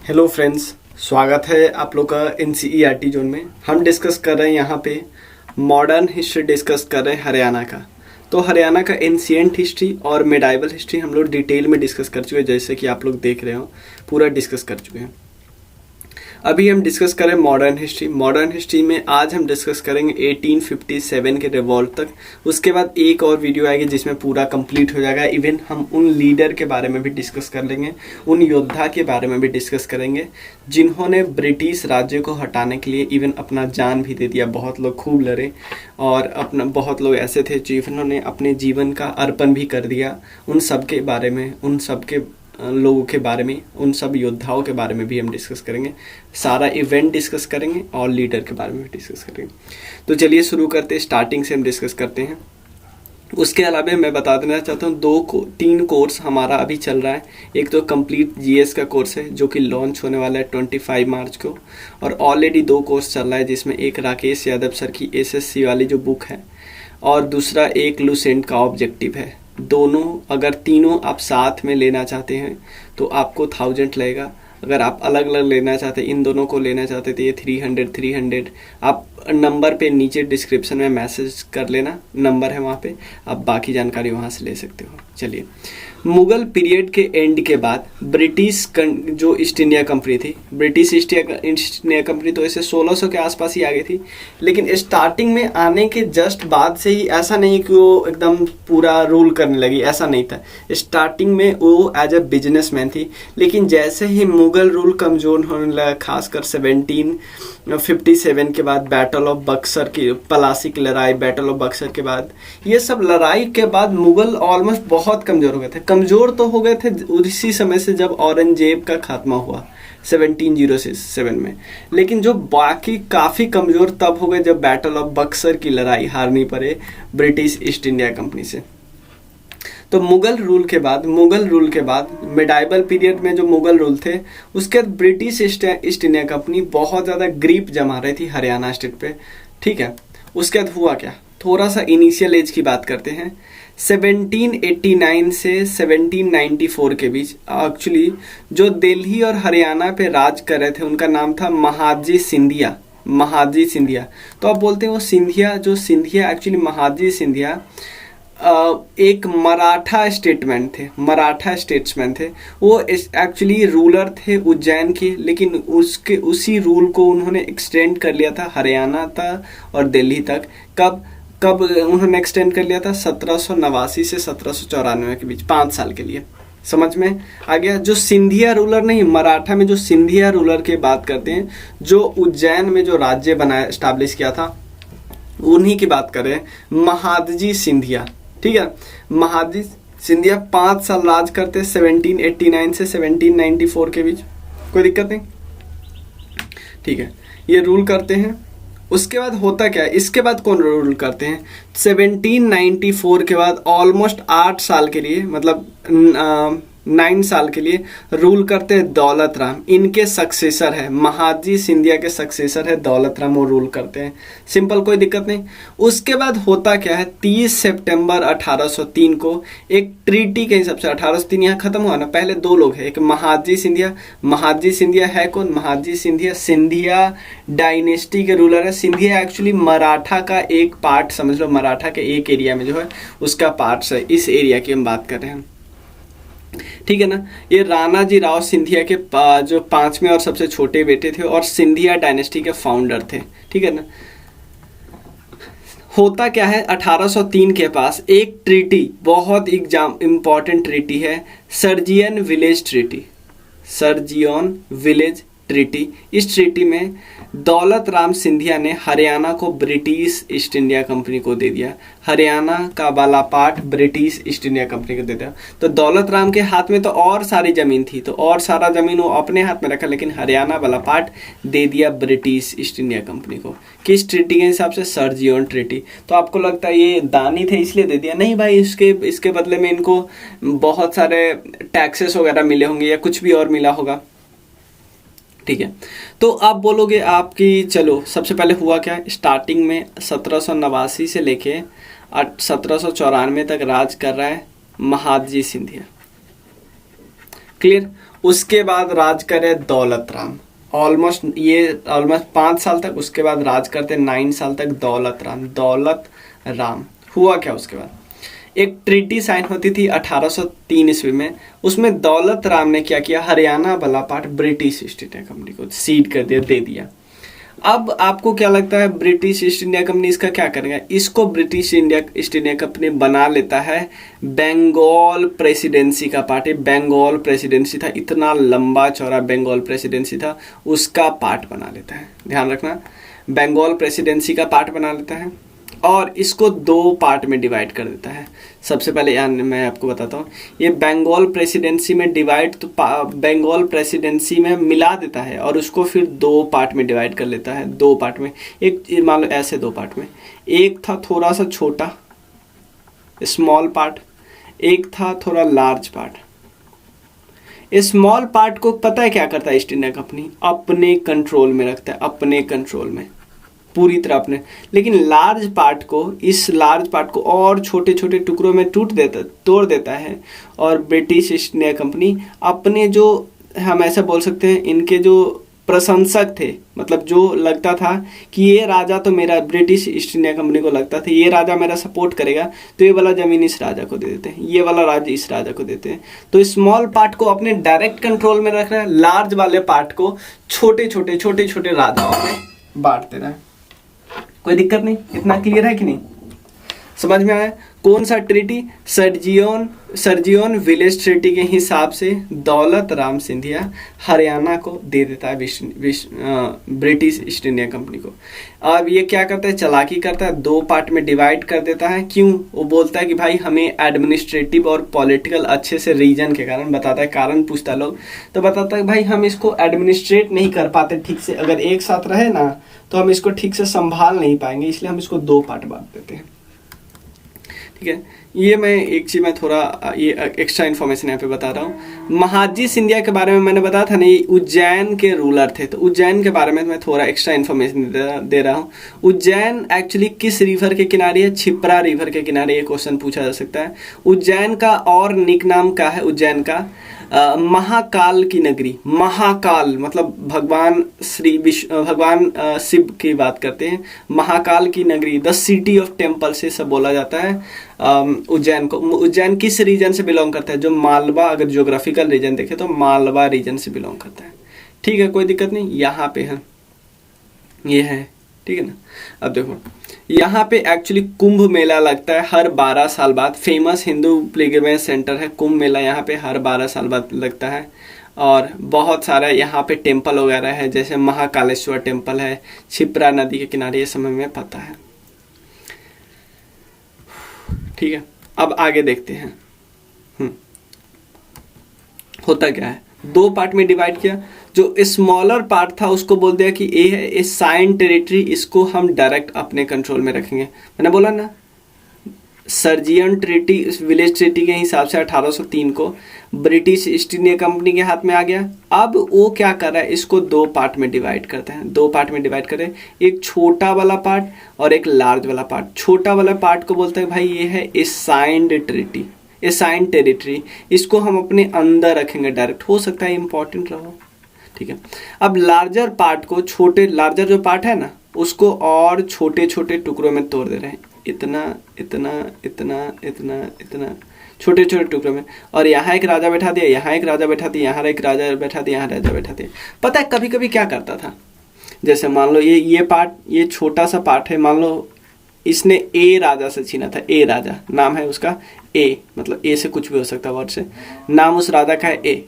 Hello friends, स्वागत है आप लोग का NCERT जोन में। हम डिस्कस कर रहे हैं यहाँ पे मॉडर्न हिस्ट्री डिस्कस कर रहे हैं हरियाणा का। तो हरियाणा का एंशिएंट हिस्ट्री और मेडाइवल हिस्ट्री हम लोग डिटेल में डिस्कस कर चुके हैं, जैसे कि आप लोग देख रहे हो पूरा डिस्कस कर चुके हैं। अभी हम डिस्कस करें मॉडर्न हिस्ट्री। मॉडर्न हिस्ट्री में आज हम डिस्कस करेंगे 1857 के रिवॉल्ट तक। उसके बाद एक और वीडियो आएगी जिसमें पूरा कंप्लीट हो जाएगा। इवन हम उन लीडर के बारे में भी डिस्कस कर लेंगे, उन योद्धा के बारे में भी डिस्कस करेंगे जिन्होंने ब्रिटिश राज्य को हटाने के लिए इवन अपना जान भी दे दिया। बहुत लोग खूब लड़े और बहुत लोग ऐसे थे जिन्होंने अपने जीवन का अर्पण भी कर दिया। उन सब के बारे में, उन सब के लोगों के बारे में, उन सब योद्धाओं के बारे में भी हम डिस्कस करेंगे। सारा इवेंट डिस्कस करेंगे और लीडर के बारे में भी डिस्कस करेंगे। तो चलिए शुरू करते हैं, स्टार्टिंग से हम डिस्कस करते हैं। उसके अलावा मैं बता देना चाहता हूँ तीन कोर्स हमारा अभी चल रहा है। एक तो कंप्लीट GS का कोर्स है जो कि लॉन्च होने वाला है 25 मार्च को, और ऑलरेडी 2 कोर्स चल रहा है जिसमें एक राकेश यादव सर की SSC वाली जो बुक है और दूसरा एक लुसेंट का ऑब्जेक्टिव है। दोनों अगर तीनों आप साथ में लेना चाहते हैं तो आपको 1000 लगेगा। अगर आप अलग अलग लेना चाहते हैं, इन दोनों को लेना चाहते तो ये 300 आप नंबर पे नीचे डिस्क्रिप्शन में मैसेज कर लेना, नंबर है वहाँ पे, आप बाकी जानकारी वहाँ से ले सकते हो। चलिए, मुगल पीरियड के एंड के बाद ब्रिटिश जो ईस्ट इंडिया कंपनी थी, ब्रिटिश ईस्ट इंडिया कंपनी तो ऐसे 1600 के आसपास ही आ गई थी, लेकिन स्टार्टिंग में आने के जस्ट बाद से ही ऐसा नहीं कि वो एकदम पूरा रूल करने लगी, ऐसा नहीं था। स्टार्टिंग में वो एज ए बिजनेसमैन थी, लेकिन जैसे ही मुगल रूल कमजोर होने लगा, खासकर 1757 के बाद बैटल ऑफ बक्सर की, पलासी की लड़ाई, बैटल ऑफ बक्सर के बाद, ये सब लड़ाई के बाद मुगल ऑलमोस्ट बहुत कमजोर हो गए थे। कमजोर तो हो गए थे उसी समय से जब औरंगजेब का खात्मा हुआ 1707 में, लेकिन जो बाकी काफी कमजोर तब हो गए जब बैटल ऑफ बक्सर की लड़ाई हारनी पड़े ब्रिटिश ईस्ट इंडिया कंपनी से। तो मुगल रूल के बाद मिडाइवल पीरियड में जो मुगल रूल थे, उसके बाद ब्रिटिश ईस्ट इंडिया कंपनी बहुत ज़्यादा ग्रीप जमा रही थी हरियाणा स्टेट पे। ठीक है, उसके बाद हुआ क्या, थोड़ा सा इनिशियल एज की बात करते हैं। 1789 से 1794 के बीच एक्चुअली जो दिल्ली और हरियाणा पे राज कर रहे थे उनका नाम था महादजी सिंधिया। तो आप बोलते हैं वो सिंधिया एक्चुअली महादजी सिंधिया एक मराठा स्टेट्समैन थे। वो एक्चुअली रूलर थे उज्जैन के, लेकिन उसी रूल को उन्होंने एक्सटेंड कर लिया था हरियाणा तक और दिल्ली तक। कब उन्होंने एक्सटेंड कर लिया था? 1789 से 1794 के बीच, 5 साल के लिए। समझ में आ गया? जो सिंधिया रूलर नहीं, मराठा में जो सिंधिया रूलर की बात करते हैं, जो उज्जैन में जो राज्य बनाया, स्टैब्लिश किया था, उन्हीं की बात कर रहे हैं, महादजी सिंधिया। ठीक है, महादजी सिंधिया 5 साल राज करते 1789 से 1794 के बीच, कोई दिक्कत नहीं। ठीक है, ये रूल करते हैं। उसके बाद होता क्या है, इसके बाद कौन रूल करते हैं? 1794 के बाद ऑलमोस्ट 8 साल के लिए, मतलब 9 साल के लिए रूल करते हैं दौलत राम। इनके सक्सेसर है, महादजी सिंधिया के सक्सेसर है दौलत राम, वो रूल करते हैं। सिंपल, कोई दिक्कत नहीं। उसके बाद होता क्या है, 30 सितंबर 1803 को एक ट्रीटी के हिसाब से, 1803 यहाँ खत्म हुआ ना, पहले 2 लोग हैं, एक महादजी सिंधिया है कौन? महादजी सिंधिया डायनेस्टी के रूलर है। सिंधिया एक्चुअली मराठा का एक पार्ट समझ लो, मराठा के एक एरिया में जो है उसका पार्ट है, इस एरिया की हम बात कर रहे हैं। ठीक है ना। ये राणा जी राव सिंधिया के जो 5वें और सबसे छोटे बेटे थे और सिंधिया डायनेस्टी के फाउंडर थे। ठीक है ना। होता क्या है, 1803 के पास एक ट्रीटी, बहुत इंपॉर्टेंट ट्रीटी है, सर्जियन विलेज ट्रीटी। इस ट्रीटी में दौलत राम सिंधिया ने हरियाणा को ब्रिटिश ईस्ट इंडिया कंपनी को दे दिया। हरियाणा का वाला part British east India company को दे दिया। तो दौलत राम के हाथ में तो और सारी जमीन थी, तो और सारा जमीन वो अपने हाथ में रखा, लेकिन हरियाणा वाला पार्ट दे दिया ब्रिटिश ईस्ट इंडिया कंपनी को। किस ट्रीटी के हिसाब से? Surgeon treaty. तो आपको लगता है ये दानी थे इसलिए दे दिया? नहीं भाई, इसके बदले में इनको बहुत सारे टैक्सेस वगैरह मिले होंगे या कुछ भी और मिला होगा। ठीक है, तो आप बोलोगे आपकी, चलो सबसे पहले हुआ क्या, स्टार्टिंग में 1789 से लेके 1794 तक राज कर रहा है महादजी सिंधिया। क्लियर। उसके बाद राज करे दौलत राम, ऑलमोस्ट 5 साल तक। उसके बाद राज करते 9 साल तक दौलत राम। दौलत राम हुआ क्या उसके बाद, एक ट्रीटी साइन होती थी 1803 ईस्वी में। उसमें दौलत राम ने क्या किया, हरियाणा वाला part British east India company को सीड कर दिया, दे दिया। अब आपको क्या लगता है ब्रिटिश ईस्ट इंडिया कंपनी इसका क्या करेगा, इसको ब्रिटिश ईस्ट इंडिया कंपनी बना लेता है बंगाल प्रेसिडेंसी का पार्ट। बंगाल प्रेसिडेंसी था, इतना लंबा चौड़ा बंगाल प्रेसिडेंसी था, उसका पार्ट बना लेता है। ध्यान रखना, बंगाल प्रेसिडेंसी का पार्ट बना लेता है और इसको 2 पार्ट में डिवाइड कर देता है। सबसे पहले यार मैं आपको बताता हूँ, ये बंगाल प्रेसिडेंसी में डिवाइड तो बंगाल प्रेसिडेंसी में मिला देता है और उसको फिर 2 पार्ट में डिवाइड कर लेता है। 2 पार्ट में, एक मान लो ऐसे 2 पार्ट में, एक था थोड़ा सा छोटा स्मॉल पार्ट, एक था थोड़ा लार्ज पार्ट। स्मॉल पार्ट को पता है क्या करता है ईस्ट इंडिया कंपनी, अपने कंट्रोल में रखता है, अपने कंट्रोल में पूरी तरह अपने। लेकिन लार्ज पार्ट को, इस लार्ज पार्ट को और छोटे छोटे टुकड़ों में तोड़ देता है और ब्रिटिश ईस्ट इंडिया कंपनी अपने, जो हम ऐसा बोल सकते हैं, इनके जो प्रशंसक थे, मतलब जो लगता था कि ये राजा तो मेरा, ब्रिटिश ईस्ट इंडिया कंपनी को लगता था ये राजा मेरा सपोर्ट करेगा, तो ये वाला जमीन इस राजा को दे देते हैं, ये वाला राज्य इस राजा को देते हैं। तो स्मॉल पार्ट को अपने डायरेक्ट कंट्रोल में रख रहा है, लार्ज वाले पार्ट को छोटे छोटे राजाओं में बांट दे रहा है। कोई दिक्कत नहीं, इतना क्लियर है कि नहीं, समझ में आया। कौन सा ट्रीटी, सर्जियन विलेज ट्रीटी के हिसाब से दौलत राम सिंधिया हरियाणा को दे देता है ब्रिटिश ईस्ट इंडिया कंपनी को। अब ये क्या करता है, चालाकी करता है, 2 पार्ट में डिवाइड कर देता है। क्यों, वो बोलता है कि भाई हमें एडमिनिस्ट्रेटिव और पॉलिटिकल अच्छे से रीजन के कारण, बताता है कारण पूछता लोग तो बताता है भाई हम इसको एडमिनिस्ट्रेट नहीं कर पाते ठीक से, अगर एक साथ रहे ना तो हम इसको ठीक से संभाल नहीं पाएंगे, इसलिए हम इसको 2 पार्ट बांट देते हैं। ठीक है, ये मैं एक चीज में थोड़ा ये एक्स्ट्रा इन्फॉर्मेशन यहाँ पे बता रहा हूँ। महाजी सिंधिया के बारे में मैंने बताया था ना, ये उज्जैन के रूलर थे, तो उज्जैन के बारे में मैं थोड़ा एक्स्ट्रा इन्फॉर्मेशन दे रहा हूँ। उज्जैन एक्चुअली किस रिवर के किनारे है, छिप्रा रिवर के किनारे, ये क्वेश्चन पूछा जा सकता है। उज्जैन का और निक नाम क्या है उज्जैन का, महाकाल की नगरी। महाकाल मतलब भगवान शिव की बात करते हैं, महाकाल की नगरी, द सिटी ऑफ टेम्पल से सब बोला जाता है उज्जैन को। उज्जैन किस रीजन से बिलोंग करता है, जो मालवा, अगर ज्योग्राफिकल रीजन देखे तो मालवा रीजन से बिलोंग करता है। ठीक है, कोई दिक्कत नहीं, यहाँ पे है, ये है, ठीक है ना। अब देखो यहाँ पे एक्चुअली कुंभ मेला लगता है हर 12 साल बाद, फेमस हिंदू पिलग्रिमेज सेंटर है कुंभ मेला, यहाँ पे हर 12 साल बाद लगता है। और बहुत सारा यहाँ पे टेम्पल वगैरह है, जैसे महाकालेश्वर टेम्पल है, छिप्रा नदी के किनारे, ये समय में पता है। ठीक है, अब आगे देखते हैं होता क्या है। 2 पार्ट में डिवाइड किया, जो स्मॉलर पार्ट था उसको बोल दिया कि ये है ए साइन टेरिटरी, इसको हम डायरेक्ट अपने कंट्रोल में रखेंगे। मैंने बोला ना सर्जियन ट्रीटी, विलेज ट्रीटी के हिसाब से 1803 को ब्रिटिश ईस्ट इंडिया कंपनी के हाथ में आ गया। अब वो क्या कर रहा है, इसको 2 पार्ट में डिवाइड करते हैं, 2 पार्ट में डिवाइड करें, एक छोटा वाला पार्ट और एक लार्ज वाला पार्ट। छोटा वाला पार्ट को बोलते हैं भाई ये है ए साइंड ट्रीटी, ए साइन टेरिटरी, इसको हम अपने अंदर रखेंगे डायरेक्ट, हो सकता है इंपॉर्टेंट रहो। ठीक है, अब लार्जर पार्ट को, लार्जर जो पार्ट है ना उसको और छोटे छोटे टुकड़ों में तोड़ दे रहे हैं, इतना इतना इतना इतना इतना छोटे छोटे टुकड़ों में, और यहाँ एक राजा बैठा दिया, यहाँ एक राजा बैठा दिया, यहाँ एक राजा बैठा दिया, यहाँ राजा बैठा दिया। पता है कभी कभी क्या करता था, जैसे मान लो ये पार्ट, ये छोटा सा पार्ट है, मान लो इसने ए राजा से छीना था, ए राजा नाम है उसका ए, मतलब ए से कुछ भी हो सकता है वर्ड से, नाम उस राजा का है ए।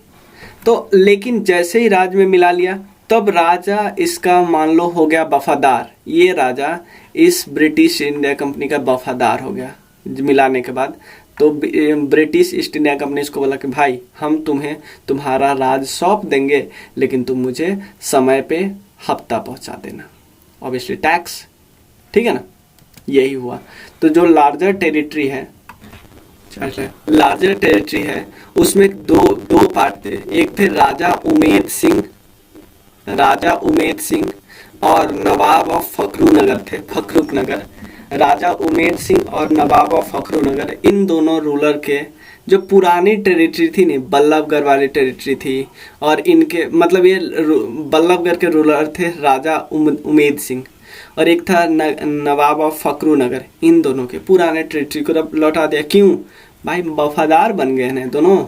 तो लेकिन जैसे ही राज में मिला लिया तब राजा इसका मान लो हो गया वफादार, ये राजा इस ब्रिटिश इंडिया कंपनी का वफादार हो गया मिलाने के बाद। तो ब्रिटिश ईस्ट इंडिया कंपनी इसको बोला कि भाई हम तुम्हें तुम्हारा राज सौंप देंगे, लेकिन तुम मुझे समय पे हफ्ता पहुंचा देना, ऑब्वियसली टैक्स। ठीक है ना, यही हुआ। तो जो लार्जर टेरिटरी है, लार्जर टेरिटरी है उसमें दो पार्ट थे, एक थे राजा उमेद सिंह और नवाब ऑफ फखरुनगर थे, फखरुखनगर। राजा उमेद सिंह और नवाब ऑफ फखरुनगर, इन दोनों रूलर के जो पुरानी टेरिटरी थी नहीं, बल्लभगढ़ वाली टेरिटरी थी, और इनके मतलब ये बल्लभगढ़ के रूलर थे राजा उमेद सिंह, और एक था नवाब ऑफ फकरूनगर। इन दोनों के पुराने टेरिटरी को लौटा दिया। क्यों भाई? वफादार बन गए हैं दोनों,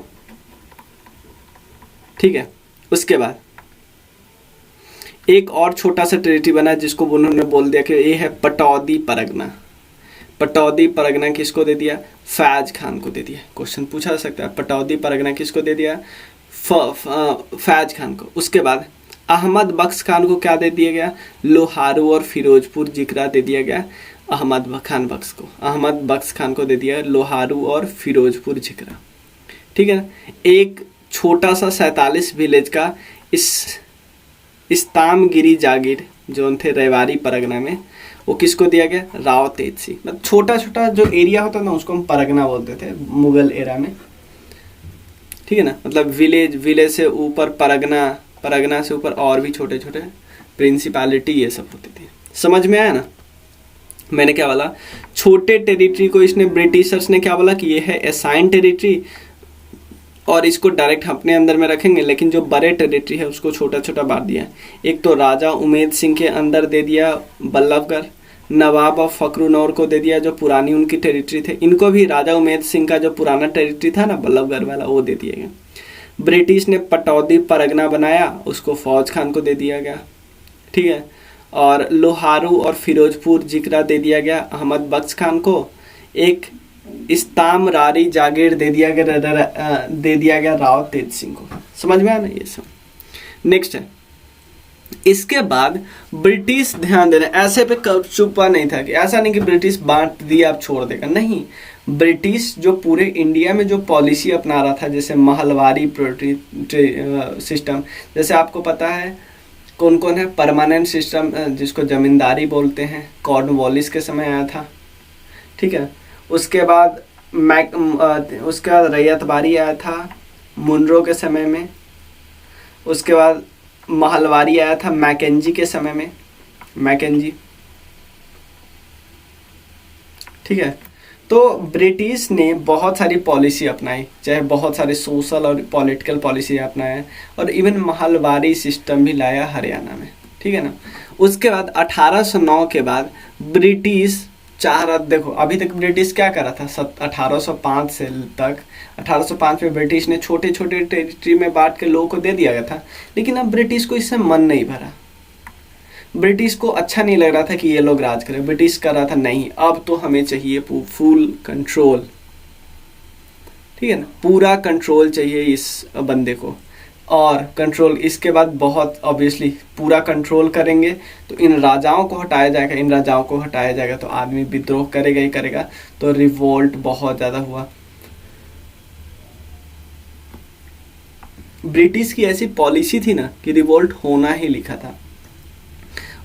ठीक है। उसके बाद एक और छोटा सा टेरिटरी बना जिसको उन्होंने बोल दिया कि ये है पटौदी परगना। पटौदी परगना किसको दे दिया? फैज खान को दे दिया। क्वेश्चन पूछा जा सकता है, पटौदी परगना किसको दे दिया? फैज खान को। उसके बाद अहमद बख्श खान को क्या दे दिया गया? लोहारू और फिरोजपुर जिक्रा दे दिया गया अहमद खान बख्श को। अहमद बख्श खान को दे दिया लोहारू और फिरोजपुर जिक्रा, ठीक है ना। एक छोटा सा 47 विलेज का इस्तामगिरी जागीर जो थे रेवाड़ी परगना में, वो किसको दिया गया? राव तेज सिंह। मतलब छोटा छोटा जो एरिया होता ना उसको हम परगना बोलते थे मुगल एरा में, ठीक है ना। मतलब विलेज से ऊपर परगना, परगना से ऊपर और भी छोटे छोटे प्रिंसिपैलिटी ये सब होती थी। समझ में आया ना? मैंने क्या बोला? छोटे टेरिटरी को इसने ब्रिटिशर्स ने क्या बोला कि ये है असाइन टेरिटरी और इसको डायरेक्ट अपने अंदर में रखेंगे, लेकिन जो बड़े टेरिटरी है उसको छोटा छोटा बांट दिया। एक तो राजा उमेद सिंह के अंदर दे दिया बल्लभगढ़, नवाब ऑफ फकरूनगर को दे दिया जो पुरानी उनकी टेरिटरी थे, इनको भी राजा उमेद सिंह का जो पुराना टेरिटरी था ना बल्लभगढ़ वाला वो दे दिया गया। ब्रिटिश ने पटौदी परगना बनाया, उसको फौज खान को दे दिया गया, ठीक है। और लोहारू और फिरोजपुर जिक्रा दे दिया गया अहमद बख्श खान को। एक इस्तामरारी जागीर दे दिया गया राव तेज सिंह को। समझ में आया ना ये सब? नेक्स्ट है, इसके बाद ब्रिटिश, ध्यान देना, ऐसे पे चुपा नहीं था कि ऐसा नहीं कि ब्रिटिश बांट दिया अब छोड़ देगा, नहीं। ब्रिटिश जो पूरे इंडिया में जो पॉलिसी अपना रहा था, जैसे महलवारी सिस्टम, जैसे आपको पता है कौन कौन है, परमानेंट सिस्टम जिसको जमींदारी बोलते हैं, कॉर्नवालिस के समय आया था, ठीक है। उसके बाद उसके बाद रैयतबारी आया था मुनरो के समय में। उसके बाद महलवारी आया था मैकेंजी के समय में, मैकेंजी, ठीक है। तो ब्रिटिश ने बहुत सारी पॉलिसी अपनाई, चाहे बहुत सारे सोशल और पॉलिटिकल पॉलिसी अपनाए, और इवन महलवारी सिस्टम भी लाया हरियाणा में, ठीक है ना। उसके बाद 1809 के बाद ब्रिटिश चाह रहा, देखो अभी तक ब्रिटिश क्या कर रहा था 1805 से तक, 1805 में ब्रिटिश ने छोटे छोटे टेरिटरी में बांट के लोगों को दे दिया गया था, लेकिन अब ब्रिटिश को इससे मन नहीं भरा। ब्रिटिश को अच्छा नहीं लग रहा था कि ये लोग राज करें। ब्रिटिश कर रहा था नहीं, अब तो हमें चाहिए फुल कंट्रोल, ठीक है ना, पूरा कंट्रोल चाहिए इस बंदे को। और कंट्रोल इसके बाद बहुत ऑब्वियसली पूरा कंट्रोल करेंगे तो इन राजाओं को हटाया जाएगा, इन राजाओं को हटाया जाएगा तो आदमी विद्रोह करेगा ही करेगा। तो रिवोल्ट बहुत ज़्यादा हुआ। ब्रिटिश की ऐसी पॉलिसी थी ना कि रिवोल्ट होना ही लिखा था।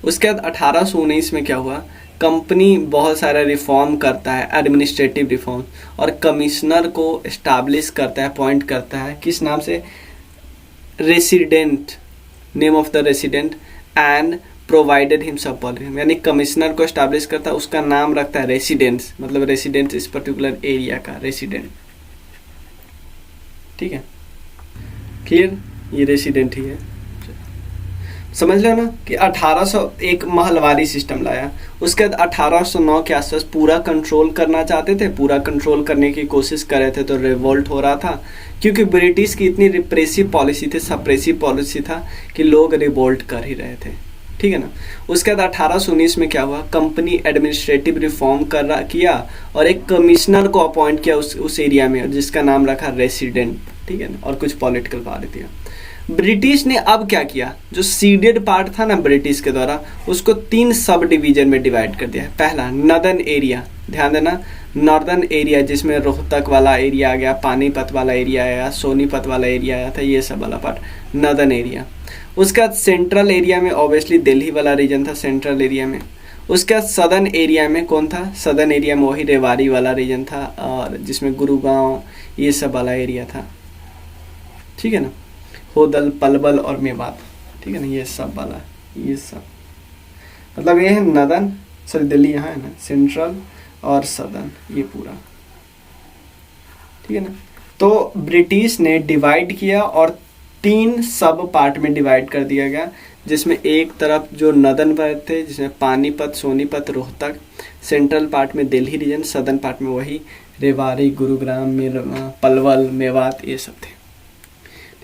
उसके बाद 1819 में क्या हुआ, कंपनी बहुत सारा रिफॉर्म करता है, एडमिनिस्ट्रेटिव रिफॉर्म, और कमिश्नर को एस्टैब्लिश करता है, अपॉइंट करता है, किस नाम से? Resident, name of the resident, and provided himself policy, यानी कमिश्नर को एस्टैब्लिश करता है, उसका नाम रखता है रेसिडेंस, मतलब रेसिडेंस इस पर्टिकुलर एरिया का रेसिडेंट, ठीक है, क्लियर? ये रेसिडेंट ही है। समझ लो ना कि 1801 महलवारी सिस्टम लाया। उसके बाद 1809 के आसपास पूरा कंट्रोल करना चाहते थे, पूरा कंट्रोल करने की कोशिश कर रहे थे, तो रिवोल्ट हो रहा था क्योंकि ब्रिटिश की इतनी रिप्रेसिव पॉलिसी थी, सप्रेसिव पॉलिसी था कि लोग रिवोल्ट कर ही रहे थे, ठीक है ना। उसके बाद 1819 में क्या हुआ, कंपनी एडमिनिस्ट्रेटिव रिफॉर्म किया और एक कमिश्नर को अपॉइंट किया उस एरिया में, जिसका नाम रखा रेसिडेंट, ठीक है ना, और कुछ पॉलिटिकल पावर दिया। ब्रिटिश ने अब क्या किया, जो सीडेड पार्ट था ना ब्रिटिश के द्वारा, उसको 3 सब डिवीजन में डिवाइड कर दिया। पहला नॉर्दर्न एरिया, ध्यान देना, नॉर्दर्न एरिया जिसमें रोहतक वाला एरिया आ गया, पानीपत वाला एरिया आया, सोनीपत वाला एरिया आया था, ये सब वाला पार्ट नॉर्दर्न एरिया। उसके बाद सेंट्रल एरिया में ऑब्वियसली दिल्ली वाला रीजन था सेंट्रल एरिया में। उसके बाद सदर्न एरिया में कौन था, सदर्न एरिया में वही रेवाड़ी वाला रीजन था, और जिसमें गुरुगांव ये सब वाला एरिया था, ठीक है ना, होदल, पलवल और मेवात, ठीक है ना, ये सब वाला, ये सब मतलब ये है नॉर्दर्न, सॉरी दिल्ली यहाँ है ना, सेंट्रल और सदर्न, ये पूरा, ठीक है ना। तो ब्रिटिश ने डिवाइड किया और 3 सब पार्ट में डिवाइड कर दिया गया, जिसमें एक तरफ जो नदन पार्ट थे जिसमें पानीपत, सोनीपत, रोहतक, सेंट्रल पार्ट में दिल्ली रीजन, सदर्न पार्ट में वही रेवाड़ी, गुरुग्राम, पलवल, मेवात, ये सब थे।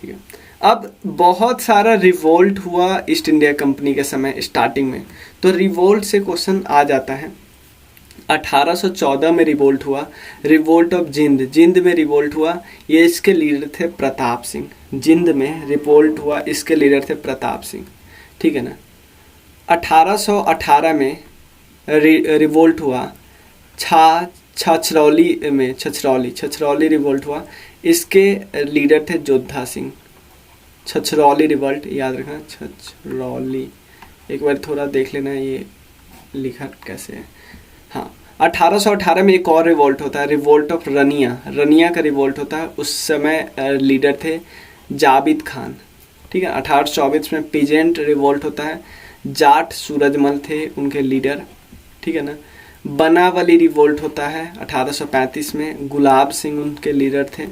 ठीक है, अब बहुत सारा रिवोल्ट हुआ ईस्ट इंडिया कंपनी के समय स्टार्टिंग में। तो रिवोल्ट से क्वेश्चन आ जाता है। 1814 में रिवोल्ट हुआ, रिवोल्ट ऑफ जिंद, जिंद में रिवोल्ट हुआ, ये इसके लीडर थे प्रताप सिंह। जिंद में रिवोल्ट हुआ, इसके लीडर थे प्रताप सिंह। ठीक है ना। 1818 में रिवोल्ट हुआ छछरौली में, छछरौली रिवोल्ट हुआ, इसके लीडर थे जोधा सिंह। छछरौली रिवोल्ट याद रखना, छछरौली, एक बार थोड़ा देख लेना ये लिखा कैसे है। हाँ, 1818 में एक और रिवोल्ट होता है, रिवोल्ट ऑफ रनिया, रनिया का रिवोल्ट होता है। उस समय लीडर थे जाबिद खान। ठीक है, 1824 में पीजेंट रिवोल्ट होता है, जाट सूरजमल थे उनके लीडर। ठीक है ना। बनावली रिवोल्ट होता है 1835 में, गुलाब सिंह उनके लीडर थे।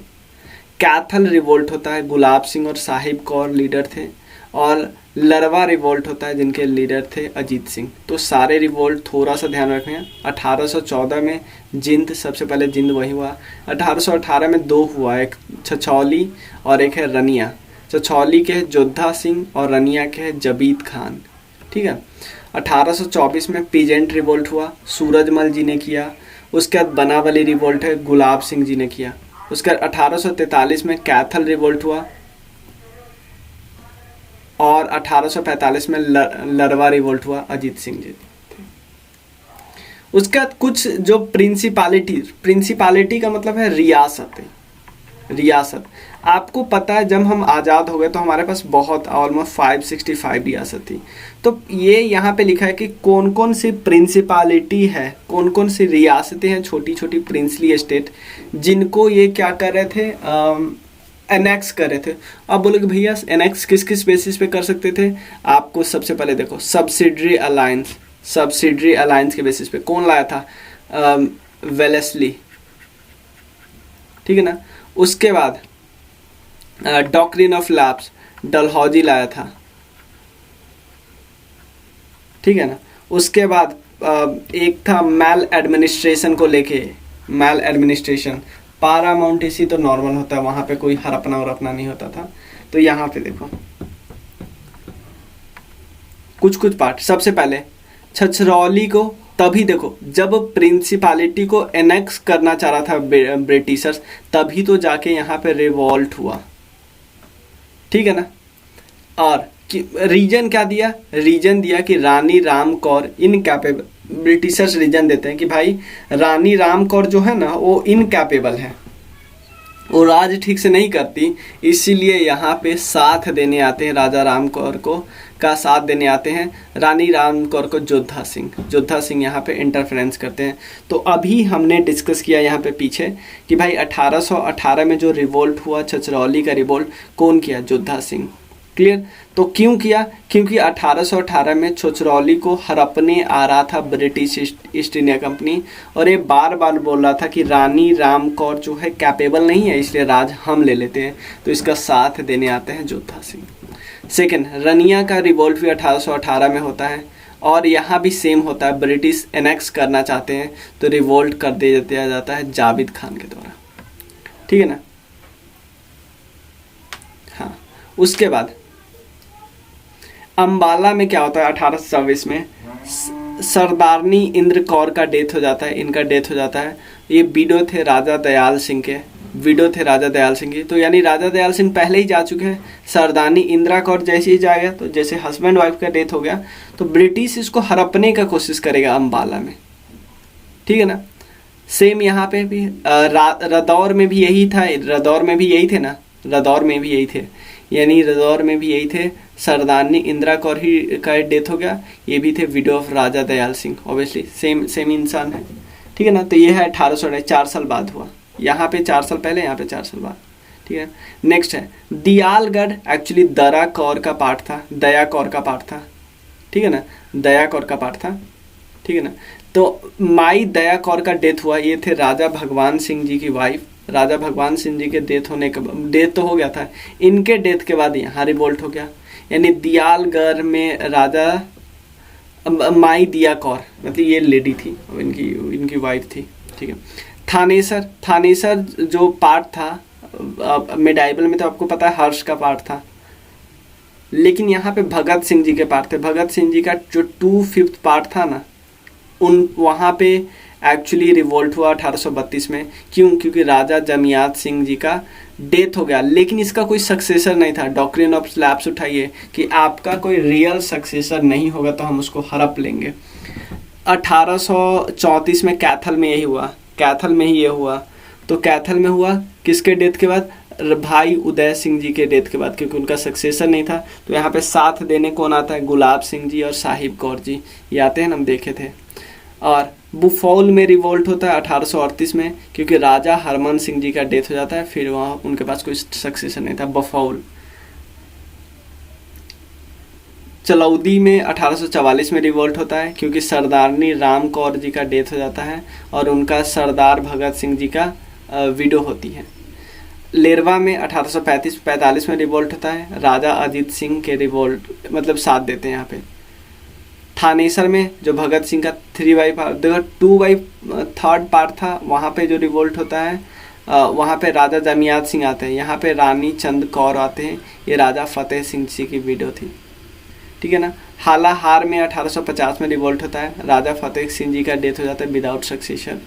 कैथल रिवोल्ट होता है, गुलाब सिंह और साहिब कौर लीडर थे। और लरवा रिवोल्ट होता है जिनके लीडर थे अजीत सिंह। तो सारे रिवोल्ट थोड़ा सा ध्यान रखें। 1814 में जिंद, सबसे पहले जिंद वही हुआ। 1818 में 2 हुआ, एक छछौली और एक है रनिया। छछौली के है जोधा सिंह और रनिया के है जबीद खान। ठीक है। 1824 में पीजेंट रिवोल्ट हुआ, सूरजमल जी ने किया। उसके बाद बनावली रिवोल्ट है, गुलाब सिंह जी ने किया। उसके बाद 1843 में कैथल रिवोल्ट हुआ और 1845 में लरवा रिवोल्ट हुआ, अजीत सिंह जी। उसके बाद कुछ जो प्रिंसिपालिटी का मतलब है रियासत। रियासत आपको पता है, जब हम आज़ाद हो गए तो हमारे पास बहुत ऑलमोस्ट 565 रियासत थी। तो ये यहाँ पे लिखा है कि कौन कौन सी प्रिंसिपालिटी है, कौन कौन सी रियासतें हैं, छोटी छोटी प्रिंसली स्टेट, जिनको ये क्या कर रहे थे, एनेक्स कर रहे थे। अब बोलोगे भैया एनेक्स किस किस बेसिस पे कर सकते थे? आपको सबसे पहले देखो सब्सिडरी अलायंस, सब्सिडरी अलायंस के बेसिस पे कौन लाया था? वेलेस्ली। ठीक है ना। उसके बाद डॉक्ट्रिन ऑफ लैप्स, डलहौजी लाया था। ठीक है ना। उसके बाद एक था मैल एडमिनिस्ट्रेशन को लेके, मैल एडमिनिस्ट्रेशन। पारामाउंटेसी तो नॉर्मल होता है, वहां पे कोई हड़पना वरपना नहीं होता था। तो यहाँ पे देखो कुछ कुछ पार्ट। सबसे पहले छछरौली को तभी देखो जब प्रिंसिपालिटी को एनेक्स करना चाह रहा था ब्रिटिशर्स, तभी तो जाके यहाँ पे रिवॉल्ट हुआ। ठीक है ना। और रीजन क्या दिया? रीजन दिया कि Rani Ram Kaur incapable. Britishers reason देते हैं कि भाई रानी राम कौर जो है ना वो इनकैपेबल है, वो राज ठीक से नहीं करती, इसीलिए यहाँ पे साथ देने आते हैं राजा राम कौर को, का साथ देने आते हैं रानी राम कौर को जोधा सिंह। जोधा सिंह यहाँ पे इंटरफेरेंस करते हैं। तो अभी हमने डिस्कस किया यहाँ पे पीछे कि भाई 1818 में जो रिवोल्ट हुआ, छछरौली का रिवोल्ट, कौन किया? जोधा सिंह। क्लियर? तो क्यों किया? क्योंकि 1818 में छछरौली को हड़पने आ रहा था ब्रिटिश ईस्ट इंडिया कंपनी, और ये बार बार बोल रहा था कि रानी राम कौर जो है कैपेबल नहीं है, इसलिए राज हम ले लेते हैं। तो इसका साथ देने आते हैं जोधा सिंह। सेकेंड, रनिया का रिवोल्ट भी 1818 में होता है, और यहाँ भी सेम होता है, ब्रिटिश एनेक्स करना चाहते हैं तो रिवोल्ट कर दिया जाता है जाबिद खान के द्वारा। ठीक है ना। हाँ, उसके बाद अंबाला में क्या होता है? 1824 में सरदारनी इंद्र कौर का डेथ हो जाता है, इनका डेथ हो जाता है। ये विडो थे राजा दयाल सिंह के, विडो थे राजा दयाल सिंह की। तो यानी राजा दयाल सिंह पहले ही जा चुके हैं, सरदारनी इंदिरा कौर जैसे ही जाएगा, तो जैसे हस्बैंड वाइफ का डेथ हो गया तो ब्रिटिश इसको हड़पने का कोशिश करेगा अंबाला में। ठीक है ना। सेम यहाँ पे भी रदौर में भी यही था, रदौर में भी यही थे ना, रदौर में भी यही थे, यानी रदौर में भी यही थे। सरदारनी इंदिरा कौर ही का डेथ हो गया, ये भी थे window of Raja Dayal Singh. Obviously same इंसान है। ठीक है ना। तो ये है 1800, 4 साल बाद हुआ, यहाँ पे 4 साल पहले, यहाँ पे 4 साल बाद। ठीक है। नेक्स्ट है दियालगढ़, एक्चुअली दरा कौर का पार्ट था, दया कौर का पार्ट था। ठीक है ना, दया कौर का पार्ट था। ठीक है ना। तो माई दया कौर का डेथ हुआ, ये थे राजा भगवान सिंह जी की वाइफ। राजा भगवान सिंह जी के डेथ तो हो गया था, इनके डेथ के बाद यहाँ रिवोल्ट हो गया। यानी दियालगढ़ में राजा माई दिया कौर, मतलब ये लेडी थी, इनकी वाइफ थी, ठीक है। थानेसर जो पार्ट था मिडाइबल में, तो आपको पता है हर्ष का पार्ट था, लेकिन यहाँ पे भगत सिंह जी के पार्ट थे। भगत सिंह जी का जो 2/5 पार्ट था ना, वहाँ पे एक्चुअली रिवोल्ट हुआ 1832 में। क्योंकि राजा जमियात सिंह जी का डेथ हो गया, लेकिन इसका कोई सक्सेसर नहीं था। डॉक्ट्रिन ऑफ स्लैब्स उठाइए कि आपका कोई रियल सक्सेसर नहीं होगा तो हम उसको हड़प लेंगे। 1834 में कैथल में ये हुआ। तो कैथल में हुआ किसके डेथ के बाद? भाई उदय सिंह जी के डेथ के बाद, क्योंकि उनका सक्सेसर नहीं था। तो यहाँ पे साथ देने कौन आता है? गुलाब सिंह जी और साहिब कौर जी, ये आते हैं ना, हम देखे थे। और बुफौल में रिवोल्ट होता है 1838 में, क्योंकि राजा हरमन सिंह जी का डेथ हो जाता है, फिर वहाँ उनके पास कोई सक्सेसर नहीं था। बुफौल। चलौदी में 1844 में रिवोल्ट होता है, क्योंकि सरदारनी राम कौर जी का डेथ हो जाता है और उनका सरदार भगत सिंह जी का विडो होती है। लेरवा में 1845 में रिवोल्ट होता है, राजा अजीत सिंह के रिवोल्ट मतलब साथ देते हैं यहाँ पे। थानेसर में जो भगत सिंह का 2/3 पार्ट था, वहाँ पे जो रिवोल्ट होता है वहाँ पे राजा जमियात सिंह आते हैं। यहाँ पे रानी चंद कौर आते हैं, ये राजा फतेह सिंह जी की विडो थी, ठीक है ना। हालाहार में 1850 में रिवोल्ट होता है, राजा फतेह सिंह जी का डेथ हो जाता है विदाउट सक्सेशन।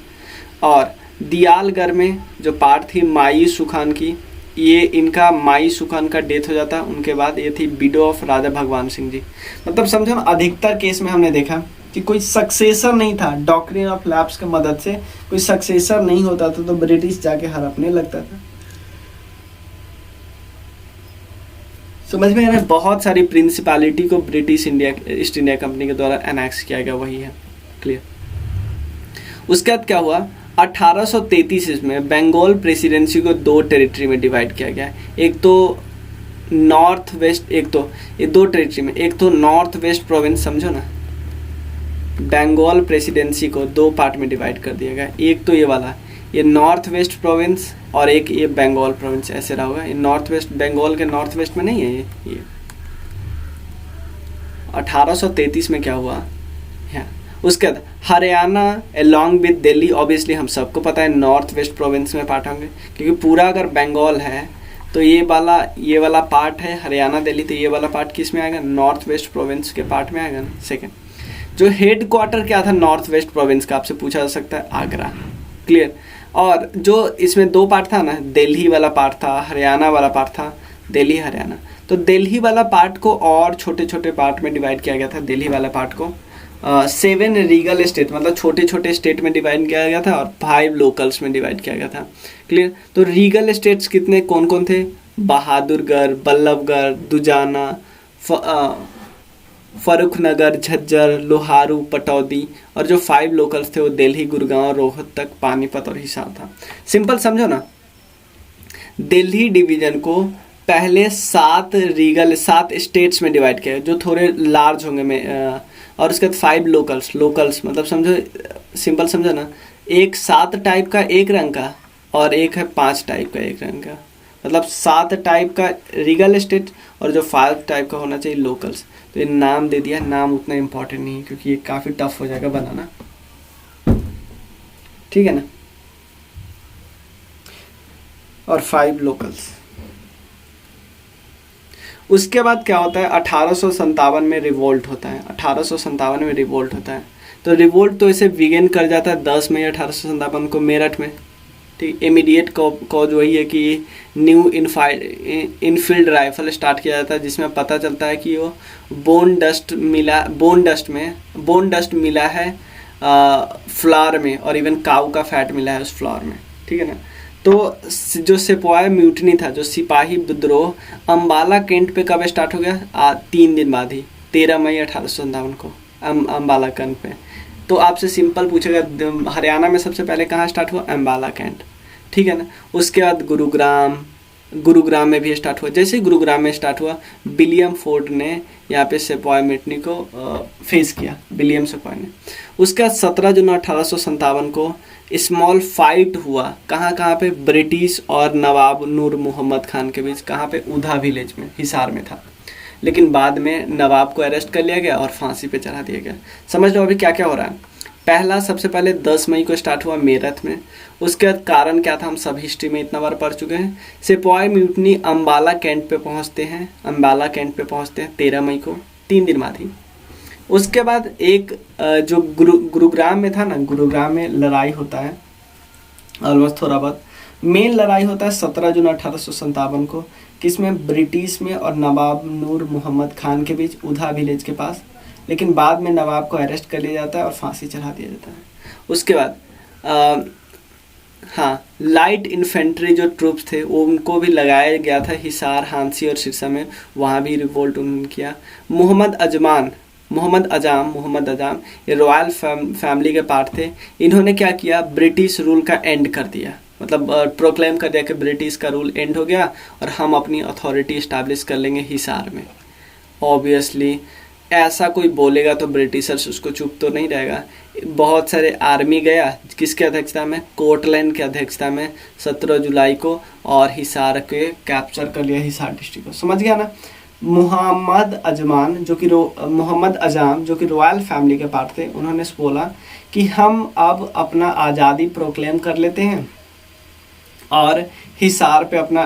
और दियालगढ़ में जो पार्ट थी माई सुखान की, ये इनका माई सुखान का डेथ हो जाता है, उनके बाद ये थी विडो ऑफ राजा भगवान सिंह जी। मतलब समझो ना, अधिकतर केस में हमने देखा कि कोई सक्सेसर नहीं था। डॉक्ट्रिन ऑफ लैप्स की मदद से कोई सक्सेसर नहीं होता था, तो ब्रिटिश जाके हड़पने लगता था। समझ में आ रहा है? बहुत सारी प्रिंसिपैलिटी को ब्रिटिश ईस्ट इंडिया कंपनी के द्वारा एनेक्स किया गया, वही है। क्लियर? उसके बाद क्या हुआ? 1833 में बंगाल प्रेसिडेंसी को 2 टेरिटरी में डिवाइड किया गया। एक तो नॉर्थ वेस्ट, ये 2 टेरिटरी में, एक तो नॉर्थ वेस्ट प्रोविंस, समझो ना, बंगाल प्रेसिडेंसी को 2 पार्ट में डिवाइड कर दिया गया। एक तो ये वाला, ये नॉर्थ वेस्ट प्रोविंस, और एक ये बंगाल प्रोविंस, ऐसे रहा होगा। ये नॉर्थ वेस्ट, बंगाल के नॉर्थ वेस्ट में नहीं है ये 1833 में क्या हुआ? उसके बाद Haryana along with Delhi, obviously हम सबको पता है नॉर्थ वेस्ट प्रोविंस में पार्ट होंगे, क्योंकि पूरा अगर बंगाल है तो ये वाला पार्ट है हरियाणा दिल्ली, तो ये वाला पार्ट किस में आएगा? नॉर्थ वेस्ट प्रोविंस के पार्ट में आएगा ना। सेकेंड, जो हेड क्वार्टर क्या था नॉर्थ वेस्ट प्रोविंस का, आपसे पूछा जा सकता है, आगरा। क्लियर? और जो इसमें 2 पार्ट था ना, दिल्ली वाला पार्ट था, हरियाणा वाला पार्ट था, दिल्ली हरियाणा। तो दिल्ली वाला पार्ट को और छोटे छोटे पार्ट में डिवाइड किया गया था। दिल्ली वाला पार्ट को 7 रीगल स्टेट, मतलब छोटे छोटे स्टेट में डिवाइड किया गया था, और 5 लोकल्स में डिवाइड किया गया था। क्लियर? तो रीगल स्टेट्स कितने कौन कौन थे? बहादुरगढ़, बल्लभगढ़, दुजाना, फरुखनगर, झज्जर, लोहारू, पटौदी। और जो 5 लोकल्स थे वो दिल्ली, गुड़गांव, रोहतक, पानीपत और हिसार था। सिंपल समझो ना, दिल्ली डिवीजन को पहले 7 स्टेट्स में डिवाइड किया, जो थोड़े लार्ज होंगे में, और उसके बाद 5 लोकल्स मतलब समझो, सिंपल समझो ना, एक 7 टाइप का एक रंग का, और एक है 5 टाइप का एक रंग का, मतलब 7 टाइप का रीगल स्टेट, और जो 5 टाइप का होना चाहिए लोकल्स। तो ये नाम दे दिया, नाम उतना इम्पोर्टेंट नहीं है, क्योंकि ये काफ़ी टफ हो जाएगा बनाना, ठीक है ना। और 5 लोकल्स। उसके बाद क्या होता है? 1857 में रिवोल्ट होता है। 1857 में रिवोल्ट होता है, तो रिवोल्ट तो इसे बिगिन कर जाता है 10 मई 1857 को मेरठ में, ठीक। इमीडिएट कॉज वही है कि न्यू इनफील्ड राइफल स्टार्ट किया जाता है, जिसमें पता चलता है कि वो बोन डस्ट मिला है फ्लावर में, और इवन काऊ का फैट मिला है उस फ्लावर में, ठीक है ना। तो जो सिपाही म्यूटनी था, जो सिपाही विद्रोह अम्बाला कैंट पे कब स्टार्ट हो गया? 3 दिन बाद ही, 13 मई 1857 को अम्बाला कैंट पे। तो आपसे सिंपल पूछेगा हरियाणा में सबसे पहले कहाँ स्टार्ट हुआ? अम्बाला कैंट, ठीक है ना। उसके बाद गुरुग्राम में भी स्टार्ट हुआ। जैसे गुरुग्राम में स्टार्ट हुआ, विलियम फोर्ड ने यहाँ पे सिपाही म्यूटनी को फेस किया, विलियम सिपाही ने। उसके बाद 17 जून 1857 को स्मॉल फाइट हुआ कहाँ कहाँ पे, ब्रिटिश और नवाब नूर मोहम्मद खान के बीच, कहाँ पे, उधा विलेज में, हिसार में था। लेकिन बाद में नवाब को अरेस्ट कर लिया गया और फांसी पे चढ़ा दिया गया। समझ लो अभी क्या क्या हो रहा है। पहला सबसे पहले 10 मई को स्टार्ट हुआ मेरठ में। उसके बाद कारण क्या था हम सब हिस्ट्री में इतना बार पढ़ चुके हैं। सिपाही म्यूटनी अम्बाला कैंट पे पहुंचते हैं, 13 मई को, 3 दिन बाद ही। उसके बाद एक जो गुरुग्राम में था ना, गुरुग्राम में लड़ाई होता है ऑलमोस्ट थोड़ा बहुत। मेन लड़ाई होता है 17 जून 1857 को, किसमें, ब्रिटिश में और नवाब नूर मोहम्मद खान के बीच, उधा विलेज के पास। लेकिन बाद में नवाब को अरेस्ट कर लिया जाता है और फांसी चढ़ा दिया जाता है। उसके बाद हाँ, लाइट इन्फेंट्री जो ट्रूप्स थे वो उनको भी लगाया गया था हिसार, हांसी और सिरसा में, वहाँ भी रिवोल्ट उन्होंने किया। मोहम्मद अजाम ये रॉयल फैमिली के पार्ट थे। इन्होंने क्या किया, ब्रिटिश रूल का एंड कर दिया, मतलब प्रोक्लेम कर दिया कि ब्रिटिश का रूल एंड हो गया और हम अपनी अथॉरिटी इस्टेब्लिश कर लेंगे हिसार में। ऑब्वियसली ऐसा कोई बोलेगा तो ब्रिटिशर्स उसको चुप तो नहीं रहेगा। बहुत सारे आर्मी गया, किसके अध्यक्षता में, कोटलैंड के अध्यक्षता में, 17 जुलाई को, और हिसार के कैप्चर कर लिया, हिसार डिस्ट्रिक्ट को। समझ गया ना। मोहम्मद अजाम जो कि रॉयल फैमिली के पार्ट थे, उन्होंने बोला कि हम अब अपना आज़ादी प्रोक्लेम कर लेते हैं और हिसार पे अपना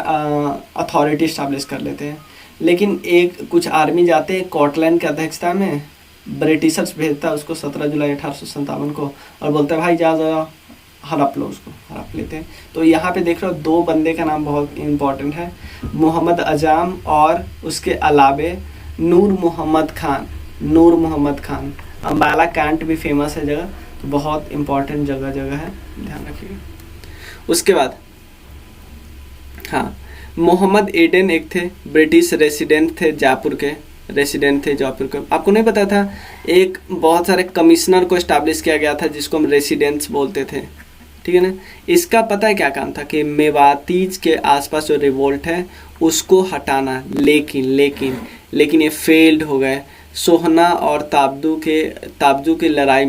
अथॉरिटी इस्टेब्लिश कर लेते हैं। लेकिन एक कुछ आर्मी जाते हैं कोटलैंड के अध्यक्षता में, ब्रिटिशर्स भेजता है उसको 17 जुलाई 1857 को और बोलता है भाई जा हड़प लो, उसको हड़प लेते हैं। तो यहाँ पे देख रहे हो 2 बंदे का नाम बहुत इम्पोर्टेंट है, मोहम्मद अजाम और उसके अलावे नूर मोहम्मद खान। अम्बाला कैंट भी फेमस है जगह, तो बहुत इम्पोर्टेंट जगह है, ध्यान रखिएगा। उसके बाद हाँ, मोहम्मद एडेन एक थे, ब्रिटिश रेसिडेंट थे जयपुर के। आपको नहीं पता था, एक बहुत सारे कमिश्नर को एस्टैब्लिश किया गया था जिसको हम रेसिडेंट्स बोलते थे, ठीक है ना। इसका पता है क्या काम था कि मेवातीज के आसपास जो रिवोल्ट है उसको हटाना, लेकिन ये फेल्ड हो गए। सोहना और ताबदू की लड़ाई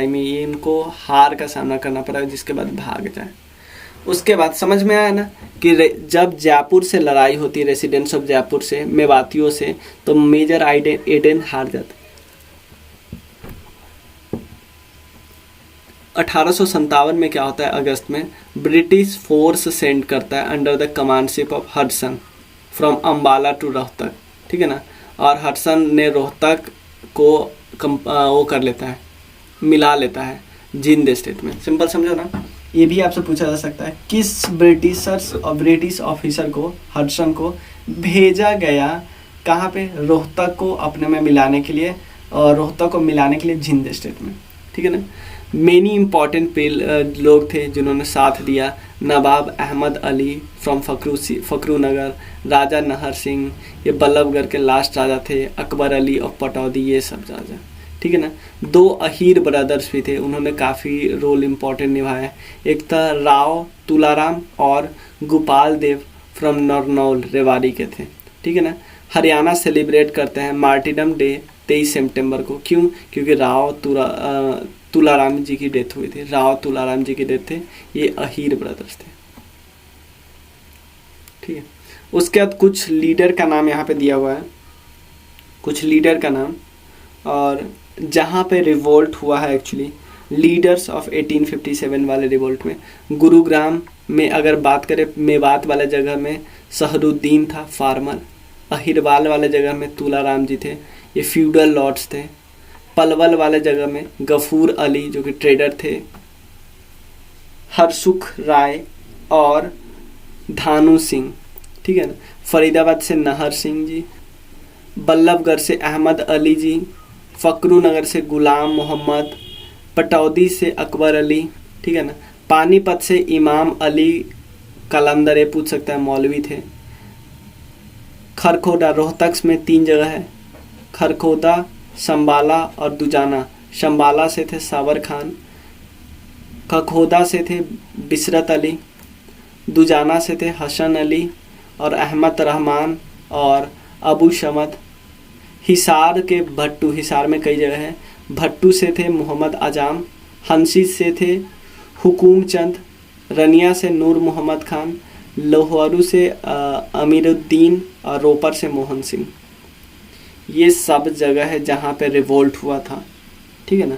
में ये इनको हार का सामना करना पड़ा, जिसके बाद भाग जाए। उसके बाद समझ में आया ना कि जब जयपुर से लड़ाई होती है, रेसिडेंट्स ऑफ जयपुर से, मेवातियों से, तो मेजर एडेन हार जाते। 1857 में क्या होता है, अगस्त में ब्रिटिश फोर्स सेंड करता है under the commandship of Hudson from Ambala to Rohtak, ठीक है ना। और हडसन ने रोहतक को वो कर लेता है, मिला लेता है जिंद स्टेट में। सिंपल समझो ना। ये भी आपसे पूछा जा सकता है किस ब्रिटिश ऑफिसर को, हडसन को भेजा गया कहाँ पे, रोहतक को अपने में मिलाने के लिए, और रोहतक को मिलाने के लिए जिंद स्टेट में, ठीक है ना। मेनी इंपॉर्टेंट लोग थे जिन्होंने साथ दिया, नवाब अहमद अली फ्रॉम फकरू नगर, राजा नहर सिंह, ये बल्लभगढ़ के लास्ट राजा थे, अकबर अली ऑफ पटौदी, ये सब राजा, ठीक है ना। 2 अहीर ब्रदर्स भी थे, उन्होंने काफ़ी रोल इम्पोर्टेंट निभाया। एक था राव तुलाराम और गोपाल देव फ्रॉम नरनौल, रेवाड़ी के थे, ठीक है ना। हरियाणा सेलिब्रेट करते हैं मार्टिडम डे 23 सितंबर को। क्यों? क्योंकि तुलाराम जी की डेथ हुई थी, थे, ये अहीर ब्रदर्स थे, ठीक है। उसके बाद कुछ लीडर का नाम यहाँ पे दिया हुआ है, कुछ लीडर का नाम, और जहाँ पे रिवोल्ट हुआ है एक्चुअली, लीडर्स ऑफ 1857 वाले रिवोल्ट में, गुरुग्राम में अगर बात करें, मेवात वाले जगह में सहरुद्दीन था, फार्मर। अहिरवाल वाले जगह में तुलाराम जी थे, ये फ्यूडल लॉर्ड्स थे। पलवल वाले जगह में गफूर अली जो कि ट्रेडर थे, हरसुख राय और धानु सिंह, ठीक है ना। फरीदाबाद से नहर सिंह जी, बल्लभगढ़ से अहमद अली जी, फकरू नगर से गुलाम मोहम्मद, पटौदी से अकबर अली, ठीक है ना। पानीपत से इमाम अली कलंदर, ये पूछ सकता है, मौलवी थे। खरखोदा, रोहतक में 3 जगह है, खरखोदा, शंबाला और दुजाना। शंबाला से थे सावर खान, खरखोदा से थे बिसरत अली, दुजाना से थे हसन अली और अहमद रहमान और अबू शमद। हिसार के भट्टू, हिसार में कई जगह हैं, भट्टू से थे मोहम्मद अजाम हंसी से थे हुकूम चंद, रनिया से नूर मोहम्मद खान, लोहारू से अमीरुद्दीन और रोपर से मोहन सिंह। ये सब जगह है जहाँ पे रिवोल्ट हुआ था, ठीक है ना।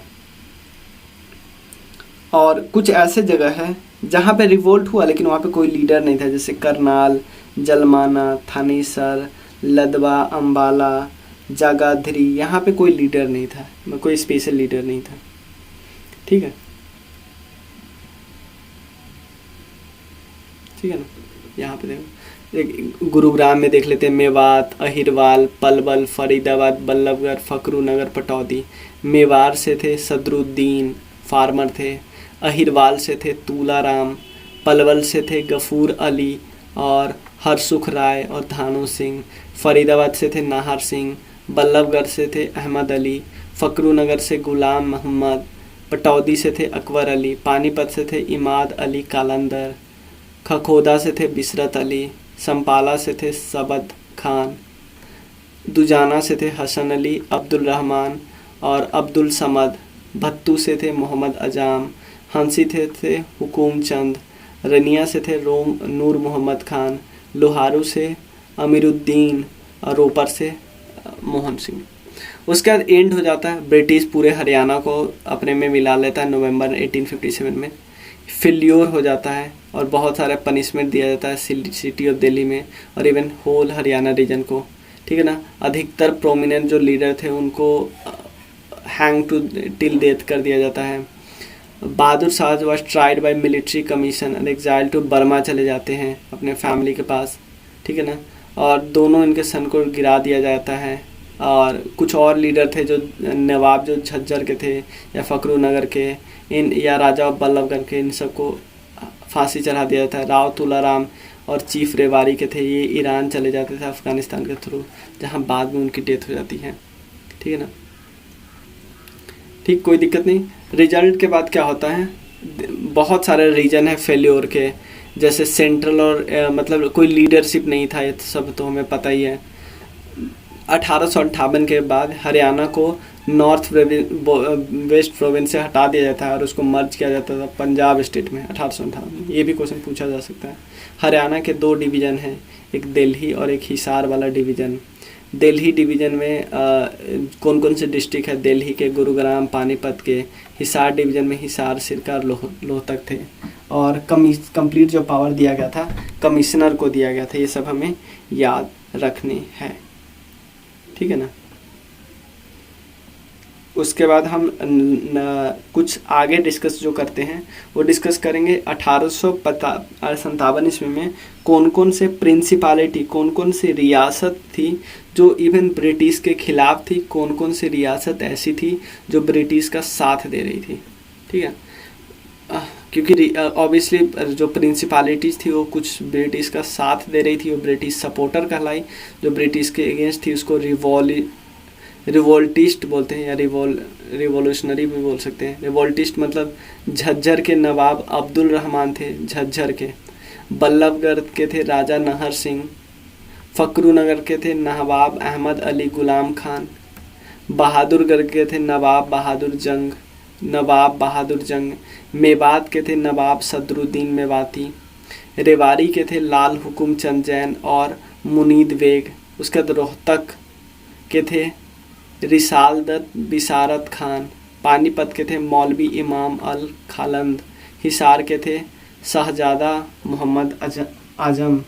और कुछ ऐसे जगह है जहाँ पे रिवोल्ट हुआ लेकिन वहाँ पे कोई लीडर नहीं था, जैसे करनाल, जलमाना, थानेसर, लदवा, अम्बाला, जागाधरी, यहाँ पे कोई लीडर नहीं था, कोई स्पेशल लीडर नहीं था, ठीक है, ठीक है ना। यहाँ पे देखो, गुरुग्राम में देख लेते हैं, मेवात, अहिरवाल, पलवल, फरीदाबाद, बल्लभगढ़, फकरूनगर, पटौदी। मेवाड़ से थे सदरुद्दीन, फार्मर थे। अहिरवाल से थे तूलाराम, पलवल से थे गफूर अली और हरसुख राय और धानु सिंह। फरीदाबाद से थे नाहर सिंह, बल्लभगढ़ से थे अहमद अली, फकरूनगर से गुलाम मोहम्मद, पटौदी से थे अकबर अली, पानीपत से थे इमाद अली कालंदर, खखोदा से थे बिसरत अली, संपाला से थे सबद खान, दुजाना से थे हसन अली, अब्दुल रहमान और अब्दुल समद, भत्तू से थे मोहम्मद अजाम, हंसी थे हुकूम चंद, रनिया से थे नूर मोहम्मद खान, लोहारू से अमीरुद्दीन और रोपर से मोहन सिंह। उसके बाद एंड हो जाता है, ब्रिटिश पूरे हरियाणा को अपने में मिला लेता है नवंबर 1857 में, फेल्योर हो जाता है और बहुत सारा पनिशमेंट दिया जाता है सिटी ऑफ दिल्ली में और इवन होल हरियाणा रीजन को, ठीक है ना। अधिकतर प्रोमिनेंट जो लीडर थे उनको हैंग टू टिल डेथ कर दिया जाता है। Bahadur Shah was tried by military commission and exile to Burma चले जाते हैं अपने फैमिली के पास, ठीक है ना। और दोनों इनके सन को गिरा दिया जाता है। और कुछ और लीडर थे जो नवाब जो झज्जर के थे या फकरूनगर के इन या राजा बल्लभगढ़ के, इन सबको फांसी चढ़ा दिया जाता है। राव तुलाराम और चीफ रेवारी के थे, ये ईरान चले जाते थे अफ़गानिस्तान के थ्रू, जहाँ बाद में उनकी डेथ हो जाती है, ठीक है ना। ठीक, कोई दिक्कत नहीं। रिजल्ट के बाद क्या होता है, बहुत सारे रीजन है फेल्योर के, जैसे सेंट्रल और मतलब कोई लीडरशिप नहीं था, ये सब तो हमें पता ही है। 1858 के बाद हरियाणा को नॉर्थ वेस्ट प्रोविंस से हटा दिया जाता है और उसको मर्ज किया जाता था पंजाब स्टेट में 1858। ये भी क्वेश्चन पूछा जा सकता है। हरियाणा के 2 डिवीज़न हैं, एक दिल्ली और एक हिसार वाला डिवीज़न। दिल्ली डिवीज़न में कौन कौन से डिस्ट्रिक्ट है, दिल्ली के गुरुग्राम, पानीपत के। हिसार डिवीज़न में हिसार, सिरका और लोहतक थे। और कंप्लीट जो पावर दिया गया था कमिश्नर को दिया गया था। ये सब हमें याद रखने हैं, ठीक है ना। उसके बाद हम कुछ आगे डिस्कस जो करते हैं वो डिस्कस करेंगे 1857 ईस्वी में कौन कौन से प्रिंसिपालिटी, कौन कौन सी रियासत थी जो इवन ब्रिटिश के खिलाफ थी, कौन कौन सी रियासत ऐसी थी जो ब्रिटिश का साथ दे रही थी, ठीक है। क्योंकि ऑब्वियसली जो प्रिंसिपालिटीज़ थी वो कुछ ब्रिटिश का साथ दे रही थी, वो ब्रिटिश सपोर्टर कहलाई। जो ब्रिटिश के अगेंस्ट थी उसको रिवोल्टिस्ट बोलते हैं या रिवोल्यूशनरी भी बोल सकते हैं। रिवोल्टिस्ट मतलब झज्जर के नवाब अब्दुल रहमान थे झज्जर के, बल्लभगढ़ के थे राजा नाहर सिंह, फकरूनगर के थे नवाब अहमद अली गुलाम खान, बहादुरगढ़ के थे नवाब बहादुर जंग, मेवात के थे नवाब सदरुद्दीन मेवाती, रेवाड़ी के थे लाल हुकुम चंद जैन और मुनीद बेग। उसके बाद रोहतक के थे रिसालदत बिसारत खान, पानीपत के थे मौलवी इमाम अल खालंद, हिसार के थे शहजादा मोहम्मद आजम,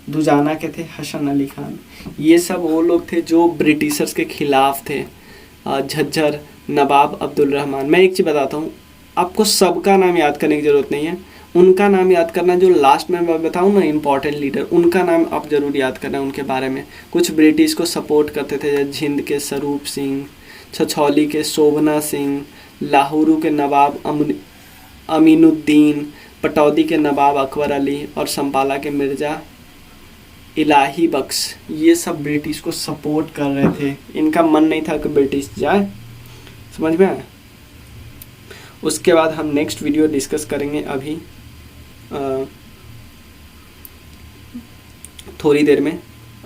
दुजाना के थे हसन अली खान। ये सब वो लोग थे जो ब्रिटिशर्स के खिलाफ थे। झज्जर नवाब अब्दुल रहमान। मैं एक चीज़ बताता हूँ, आपको सबका नाम याद करने की ज़रूरत नहीं है, उनका नाम याद करना जो लास्ट में मैं बताऊँ ना इम्पॉर्टेंट लीडर, उनका नाम आप ज़रूर याद करना उनके बारे में। कुछ ब्रिटिश को सपोर्ट करते थे, जैसे झिंद के स्वरूप सिंह, छछौली के शोभना सिंह, लाहौरू के नवाब अमीनुद्दीन, पटौदी के नवाब अकबर अली और संपाला के मिर्ज़ा इलाही बख्श। ये सब ब्रिटिश को सपोर्ट कर रहे थे, इनका मन नहीं था कि ब्रिटिश जाए। समझ में आया। उसके बाद हम नेक्स्ट वीडियो डिस्कस करेंगे अभी थोड़ी देर में।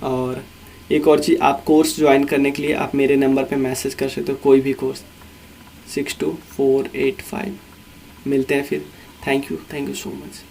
और एक और चीज़, आप कोर्स ज्वाइन करने के लिए आप मेरे नंबर पे मैसेज कर सकते हो, कोई भी कोर्स 62485। मिलते हैं फिर। Thank you so much.